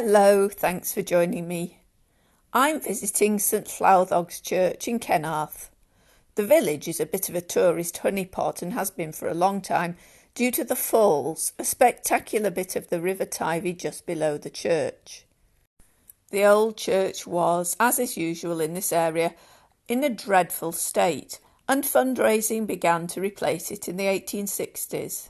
Hello, thanks for joining me. I'm visiting St Llawddog's Church in Cenarth. The village is a bit of a tourist honeypot and has been for a long time due to the falls, a spectacular bit of the River Teivi just below the church. The old church was, as is usual in this area, in a dreadful state, and fundraising began to replace it in the 1860s.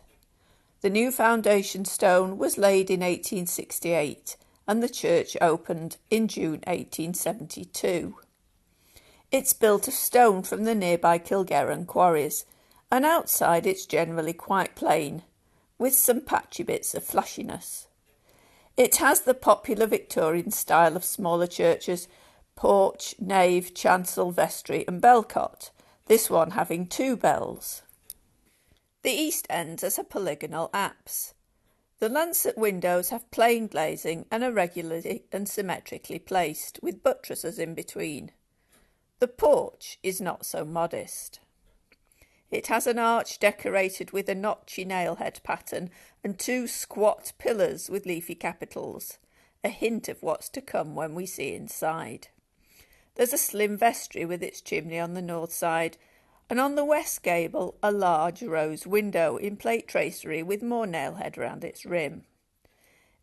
The new foundation stone was laid in 1868 and the church opened in June 1872. It's built of stone from the nearby Kilgerran quarries, and outside it's generally quite plain, with some patchy bits of flashiness. It has the popular Victorian style of smaller churches: porch, nave, chancel, vestry and bellcot, this one having 2 bells. The east end has a polygonal apse. The lancet windows have plain glazing and are regularly and symmetrically placed, with buttresses in between. The porch is not so modest. It has an arch decorated with a notchy nailhead pattern and 2 squat pillars with leafy capitals, a hint of what's to come when we see inside. There's a slim vestry with its chimney on the north side, and on the west gable a large rose window in plate tracery with more nailhead round its rim.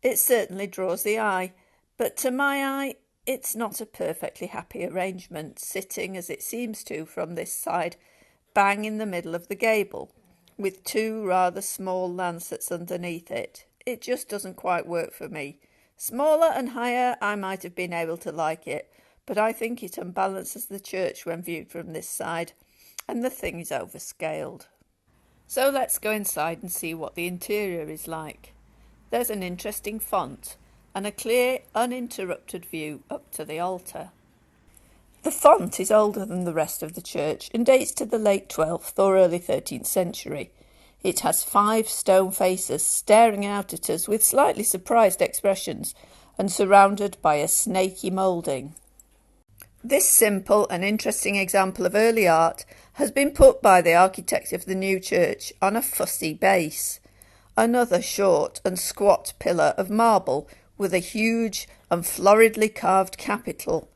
It certainly draws the eye, but to my eye it's not a perfectly happy arrangement, sitting as it seems to from this side, bang in the middle of the gable, with 2 rather small lancets underneath it. It just doesn't quite work for me. Smaller and higher I might have been able to like it, but I think it unbalances the church when viewed from this side, and the thing is overscaled. So let's go inside and see what the interior is like. There's an interesting font and a clear, uninterrupted view up to the altar. The font is older than the rest of the church and dates to the late 12th or early 13th century. It has 5 stone faces staring out at us with slightly surprised expressions and surrounded by a snaky moulding. This simple and interesting example of early art has been put by the architect of the new church on a fussy base. Another short and squat pillar of marble with a huge and floridly carved capital.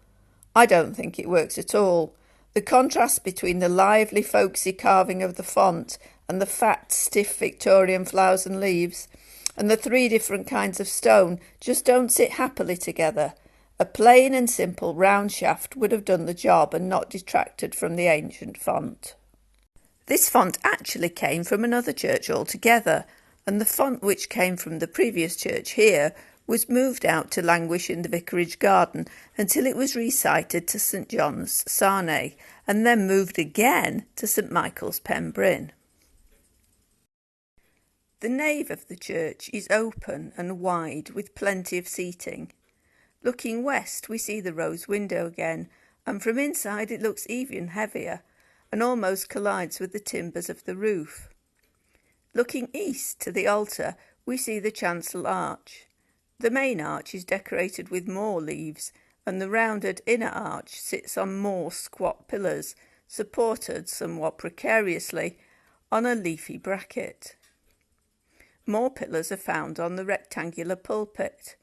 I don't think it works at all. The contrast between the lively, folksy carving of the font and the fat, stiff Victorian flowers and leaves, and the 3 different kinds of stone just don't sit happily together. A plain and simple round shaft would have done the job and not detracted from the ancient font. This font actually came from another church altogether, and the font which came from the previous church here was moved out to languish in the vicarage garden until it was recited to St John's, Sarney, and then moved again to St Michael's, Penbryn. The nave of the church is open and wide with plenty of seating. Looking west we see the rose window again, and from inside it looks even heavier and almost collides with the timbers of the roof. Looking east to the altar we see the chancel arch. The main arch is decorated with more leaves, and the rounded inner arch sits on more squat pillars, supported somewhat precariously on a leafy bracket. More pillars are found on the rectangular pulpit,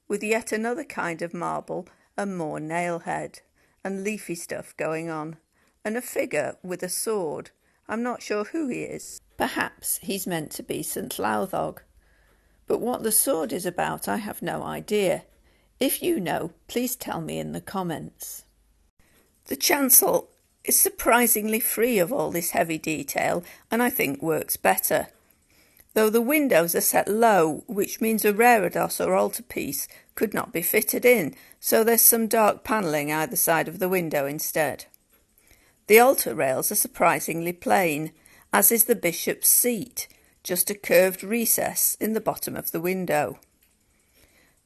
with yet another kind of marble and more nailhead and leafy stuff going on, and a figure with a sword. I'm not sure who he is. Perhaps he's meant to be St Llawddog. But what the sword is about I have no idea. If you know, please tell me in the comments. The chancel is surprisingly free of all this heavy detail and I think works better. Though the windows are set low, which means a reredos or altarpiece could not be fitted in, so there's some dark panelling either side of the window instead. The altar rails are surprisingly plain, as is the bishop's seat, just a curved recess in the bottom of the window.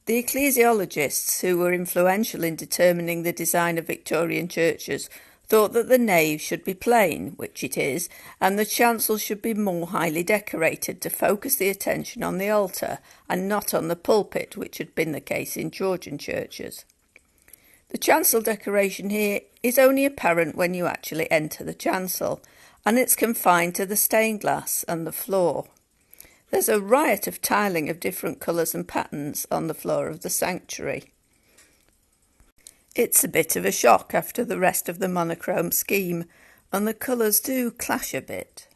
The ecclesiologists who were influential in determining the design of Victorian churches thought that the nave should be plain, which it is, and the chancel should be more highly decorated to focus the attention on the altar and not on the pulpit, which had been the case in Georgian churches. The chancel decoration here is only apparent when you actually enter the chancel, and it's confined to the stained glass and the floor. There's a riot of tiling of different colours and patterns on the floor of the sanctuary. It's a bit of a shock after the rest of the monochrome scheme, and the colours do clash a bit.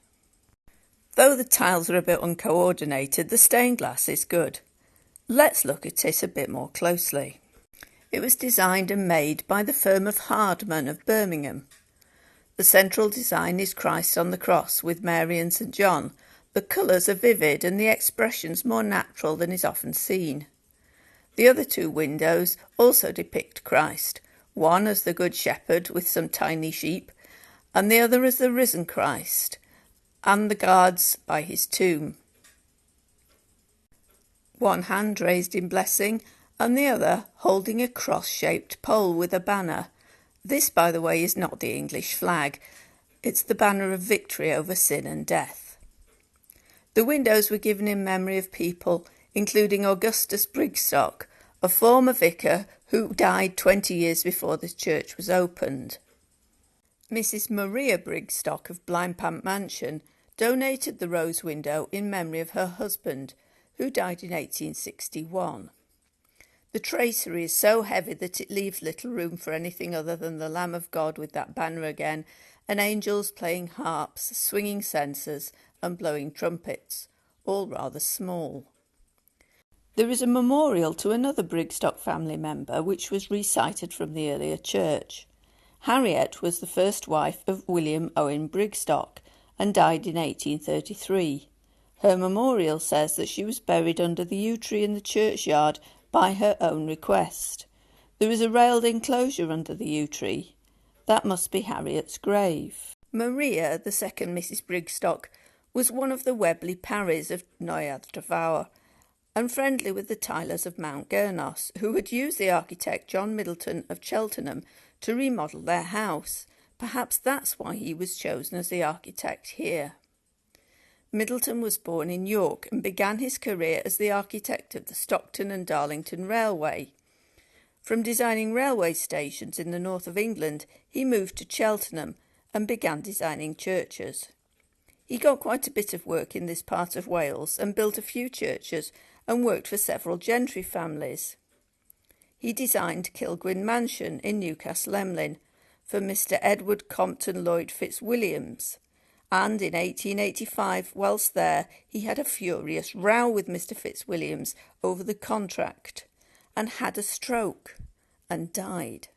Though the tiles are a bit uncoordinated, the stained glass is good. Let's look at it a bit more closely. It was designed and made by the firm of Hardman of Birmingham. The central design is Christ on the cross with Mary and St John. The colours are vivid and the expressions more natural than is often seen. The other two windows also depict Christ, one as the Good Shepherd with some tiny sheep, and the other as the risen Christ, and the guards by his tomb. One hand raised in blessing, and the other holding a cross-shaped pole with a banner. This, by the way, is not the English flag. It's the banner of victory over sin and death. The windows were given in memory of people, including Augustus Brigstock, a former vicar who died 20 years before the church was opened. Mrs. Maria Brigstock of Blindpant Mansion donated the rose window in memory of her husband, who died in 1861. The tracery is so heavy that it leaves little room for anything other than the Lamb of God with that banner again, and angels playing harps, swinging censers, and blowing trumpets, all rather small. There is a memorial to another Brigstock family member which was recited from the earlier church. Harriet was the first wife of William Owen Brigstock and died in 1833. Her memorial says that she was buried under the yew tree in the churchyard by her own request. There is a railed enclosure under the yew tree. That must be Harriet's grave. Maria, the second Mrs. Brigstock, was one of the Webley Parrys of Llawddog and friendly with the tilers of Mount Gurnos, who had used the architect John Middleton of Cheltenham to remodel their house. Perhaps that's why he was chosen as the architect here. Middleton was born in York and began his career as the architect of the Stockton and Darlington Railway. From designing railway stations in the north of England, he moved to Cheltenham and began designing churches. He got quite a bit of work in this part of Wales and built a few churches and worked for several gentry families. He designed Kilgwyn Mansion in Newcastle Emlyn for Mr. Edward Compton Lloyd Fitzwilliams, and in 1885, whilst there, he had a furious row with Mr. Fitzwilliams over the contract and had a stroke and died.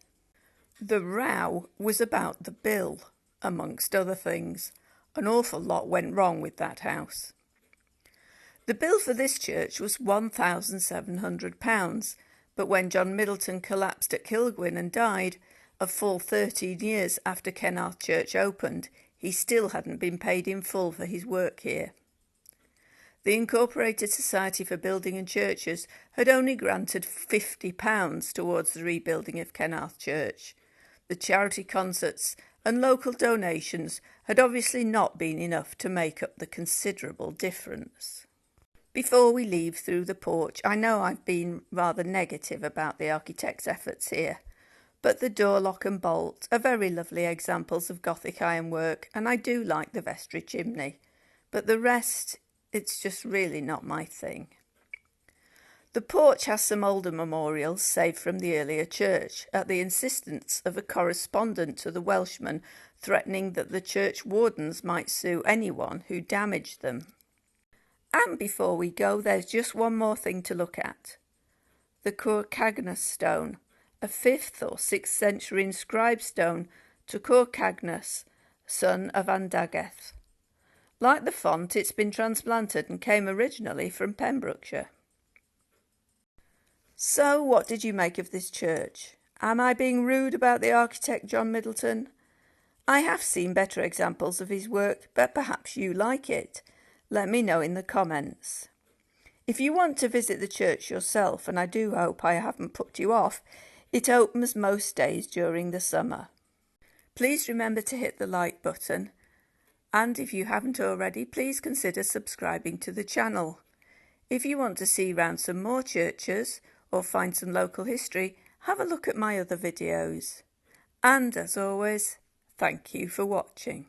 The row was about the bill, amongst other things. An awful lot went wrong with that house. The bill for this church was £1,700, but when John Middleton collapsed at Kilgwyn and died, a full 13 years after Cenarth Church opened, he still hadn't been paid in full for his work here. The Incorporated Society for Building and Churches had only granted £50 towards the rebuilding of Cenarth Church. The charity concerts and local donations had obviously not been enough to make up the considerable difference. Before we leave through the porch, I know I've been rather negative about the architect's efforts here, but the door lock and bolt are very lovely examples of Gothic ironwork, and I do like the vestry chimney, but the rest, it's just really not my thing. The porch has some older memorials saved from the earlier church, at the insistence of a correspondent to the Welshman threatening that the church wardens might sue anyone who damaged them. And before we go, there's just one more thing to look at. The Carcagnus Stone, a 5th or 6th century inscribed stone to Carcagnus, son of Llawddog. Like the font, it's been transplanted and came originally from Pembrokeshire. So, what did you make of this church? Am I being rude about the architect John Middleton? I have seen better examples of his work, but perhaps you like it. Let me know in the comments. If you want to visit the church yourself, and I do hope I haven't put you off, it opens most days during the summer. Please remember to hit the like button, and if you haven't already, please consider subscribing to the channel. If you want to see round some more churches or find some local history, have a look at my other videos. And as always, thank you for watching.